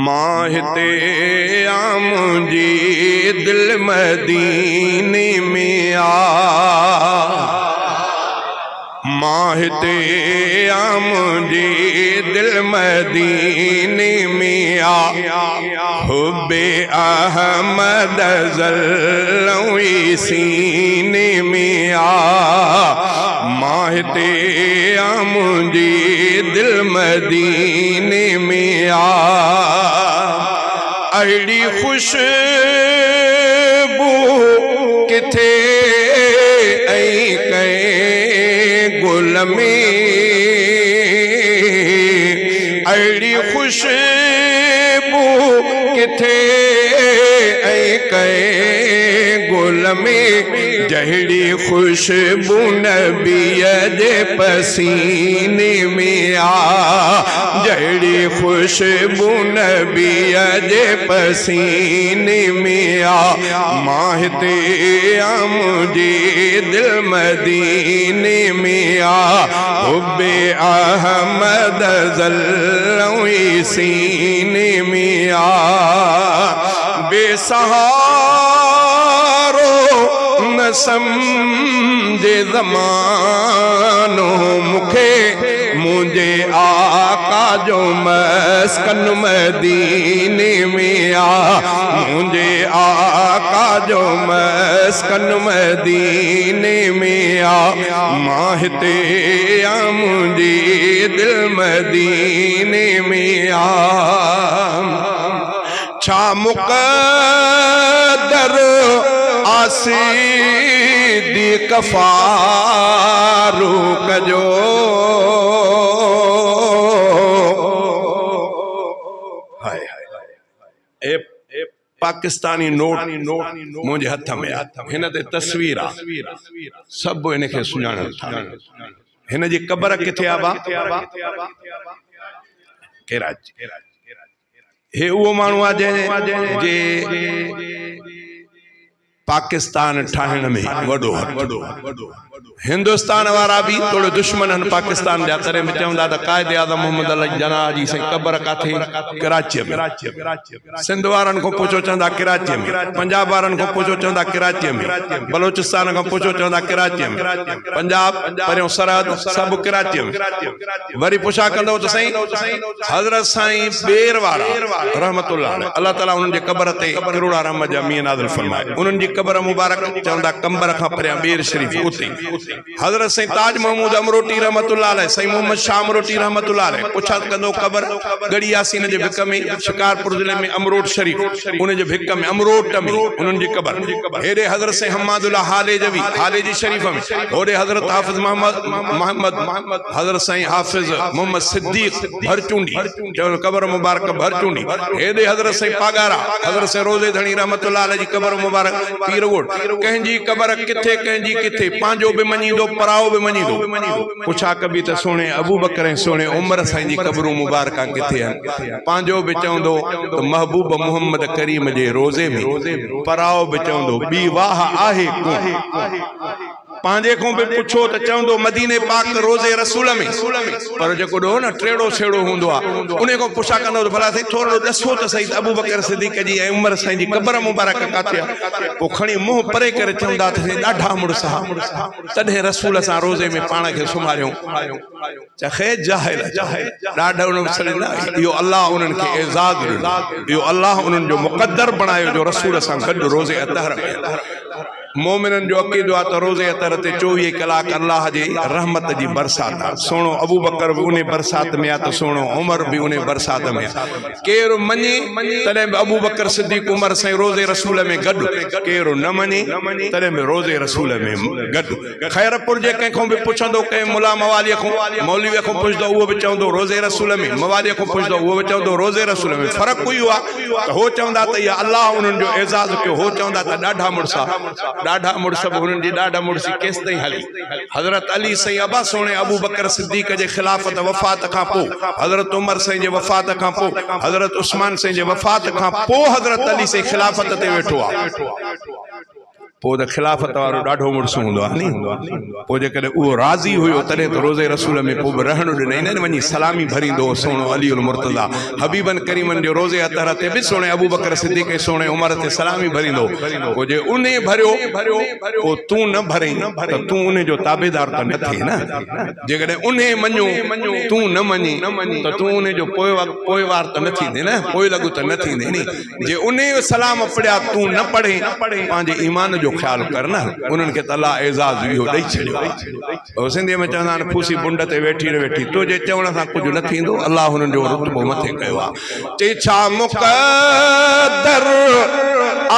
माहिते आमुंजी दिल मदीने में आ माहिते आमुंजी दिल मदीने में आ हुब्बे अहमद ज़ल्लवी सीने में आ माहिते आमुंजी दिल मदीने में आ अड़ी खुशबू किथे ऐं कई गुल में अड़ी खुशबू किथे ऐं कई गुल में जहिड़ी खुशबू नबीअ जे पसीने में आ जहिड़ी खुशबू नबीअ जे पसीने में आ माहिते आमुंजी दिल मदीने में आ हुब्बे अहमद ज़ल्लवी सीने में आ बेसहारो न समझे ज़मानो मुखे मुझे आका जो मस्कन मदीने में आ मुझे आका जो मस्कन मदीने में आ माहिते आमुंजी दिल मदीने में आ छा मुक़द्दर आसी दी कफ़ारू कजो पाकिस्तानी नोट मुझे हथ में हिन ते तस्वीर आ सब इनखे सुञाणल था हिन जी क़बर किथे आ बा कराची हे वो मानू आ जे पाकिस्तान ठाहिण में वडो हिंदुस्तान वारा भी थोड़े दुश्मन पाकिस्तान जा तरे में चवंदा त कायदे आज़म मोहम्मद अली जना जी से क़बर काथे कराची में सिंध वारन को पूछो चंदा कराची में पंजाब वारन को पूछो चंदा कराची में बलोचिस्तान को पूछो चंदा कराची में पंजाब परियों सरहद सब कराची में वरी पुछा कंदो त सही हज़रत साईं बेर वारा रहमतुल्लाह अल्लाह ताला उनन जे क़बर ते करोड़ा रहमत जा मींह नाज़िल फरमाए उनन जी क़बर मुबारक चवंदा कंबर खां परियां बेर शरीफ उते हज़रत साईं ताज महमूद अमरोटी रहमतुल्लाह अलैह साईं मोहम्मद शाह अमरोटी रहमतुल्लाह अलैह पुछा कंदो क़बर गड़ी यासीन जे भिक में शिकारपुर जिले में अमरोट शरीफ उन जे भिक में अमरोट में उनन जी क़बर हेडे हज़रत साईं हमादुल्लाह हाले जी शरीफ में होडे हज़रत हाफिज मोहम्मद हज़रत साईं हाफिज मोहम्मद सिद्दीक भरचूंडी क़बर मुबारक भरचूंडी हेडे हज़रत साईं पागारा हज़रत साईं रोज़े धणी रहमतुल्लाह अलैह जी क़बर मुबारक पीरगोड कंहिंजी क़बर किथे कंहिंजी किथे पांजो भी मनीदो पराओ भी मनीदो पुछा कभी त सोने अबू बकर सोने उमर साईं जी क़बरूं मुबारक किथे आहिनि पांजो भी चवंदो त महबूब मोहम्मद करीम जे रोज़े में पराओ भी चवंदो बी वाह आहे कोन पांजे को भी पुछो त चवंदो मदीने पाक रोज़े रसूल में पर जेको डो न टेड़ो छेड़ो हुंदो आ उन को पुछा कंदो त भला साईं थोरो दसो त सही अबू बकर सिद्दीक़ जी ऐं उमर साईं जी क़बर मुबारक काथे आ पो खणी मुंह परे करे चवंदा त ॾाढा मुड़सा तॾहिं रसूल सां रोज़े में पाण खे सुम्हारियो चखे जाहिल ॾाढा उन सड़ींदा इहो अल्लाह उन्हनि खे एज़ाज़ ॾिनो इहो अल्लाह उन्हनि जो मुक़द्दर बणायो जो रसूल सां गॾु रोज़े अतहर में मोमिनन जो अक़ीदो आहे त रोज़े अतर ते 24 कलाक अल्लाह जी रहमत जी बरसात आहे सोनो अबू बकर भी उन बरसात में आहे त सोनो उमर भी उन बरसात में केर मञे तॾहिं बि अबू बकर सिद्दीक़ उमर साईं रोज़े रसूल में गॾु केर न मञे तॾहिं बि रोज़े रसूल में गॾु खैरपुर जे कंहिंखो बि पुछंदो कंहिं मुला मवालीअ खां मौलवीअ खां पुछंदो उहो बि चवंदो रोज़े रसूल में मवालीअ खां पुछंदो उहो बि चवंदो रोज़े रसूल में फ़र्क़ु इहो आहे त हो चवंदा त इहा अल्लाह उन्हनि जो एज़ाज़ कयो हो चवंदा त ॾाढा मुड़सा ॾाढा मुड़स उन्हनि जी ॾाढा मुड़सी केसि ताईं हली हज़रत अली साईं अबा सोने अबू बकर सिद्दीक़ जे खिलाफ़त वफ़ात खां पोइ हज़रत उमर साईं जे वफ़ात खां पोइ हज़रत उस्मान साईं जे वफ़ात खां पोइ हज़रत अली साईं खिलाफ़त ते वेठो आहे पोइ त खिलाफ़त वारो ॾाढो मुड़ुसु हूंदो आहे नी पोइ जेकॾहिं उहो राज़ी हुयो तॾहिं त रोज़े रसूल में पोइ बि रहणु ॾिनई न वञी सलामी भरींदो सुहिणो अली उल मुर्तज़ा हबीबन करीमन जो रोज़े अतहर ते बि सुहिणे अबू बकर सिद्दीक़ सुहिणे उमर ते सलामी भरींदो पोइ जे उन भरियो पोइ तूं न भरे त तूं उन जो ताबेदार त न थिए न जेकॾहिं उन मञो तूं न मञी त तूं उन जो पोइवार त न थींदे न पोइ लॻू त न थींदे नी जे उन सलाम पढ़िया तूं न पढ़े पंहिंजे ईमान जो ख्याल कर न उन्हनि खे त अल्लाह एज़ाज़ इहो ॾेई छॾियो सिंधीअ में चवंदा आहिनि फूसी बुंड ते वेठी वेठी तुंहिंजे चवण सां कुझु न थींदो अल्लाह हुननि जो रुतबो मथे कयो आहे चई छा मुक़द्दर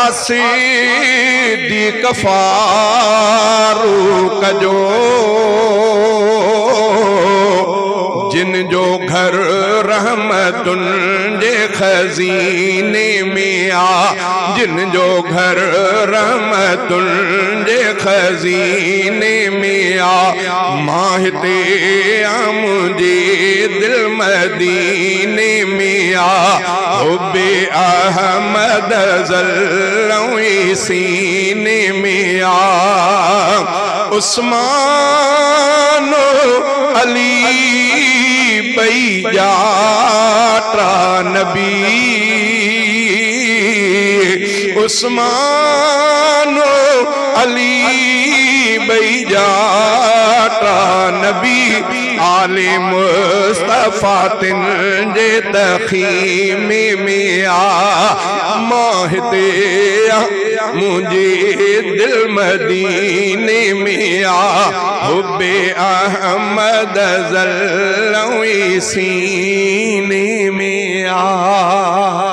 आसीदी कफ़ारूक जो जिन जो घर रहमतुन जे खज़ीने में आ जिन जो घर रहमतुन जे खज़ीने में आ मां हिते मुंहिंजे दिल मदीने में आ हुब्बे अहमद ज़ल्लों सीने में आ उस्मान अली बई जात्रा नबी उस्मान अली बई जात्रा नबी आले मुस्तफा तिन जे तखीमे में आ मां हिते मुझे दिल मदीने में आ हुब्बे अहमद ज़ल्लों सीने में आ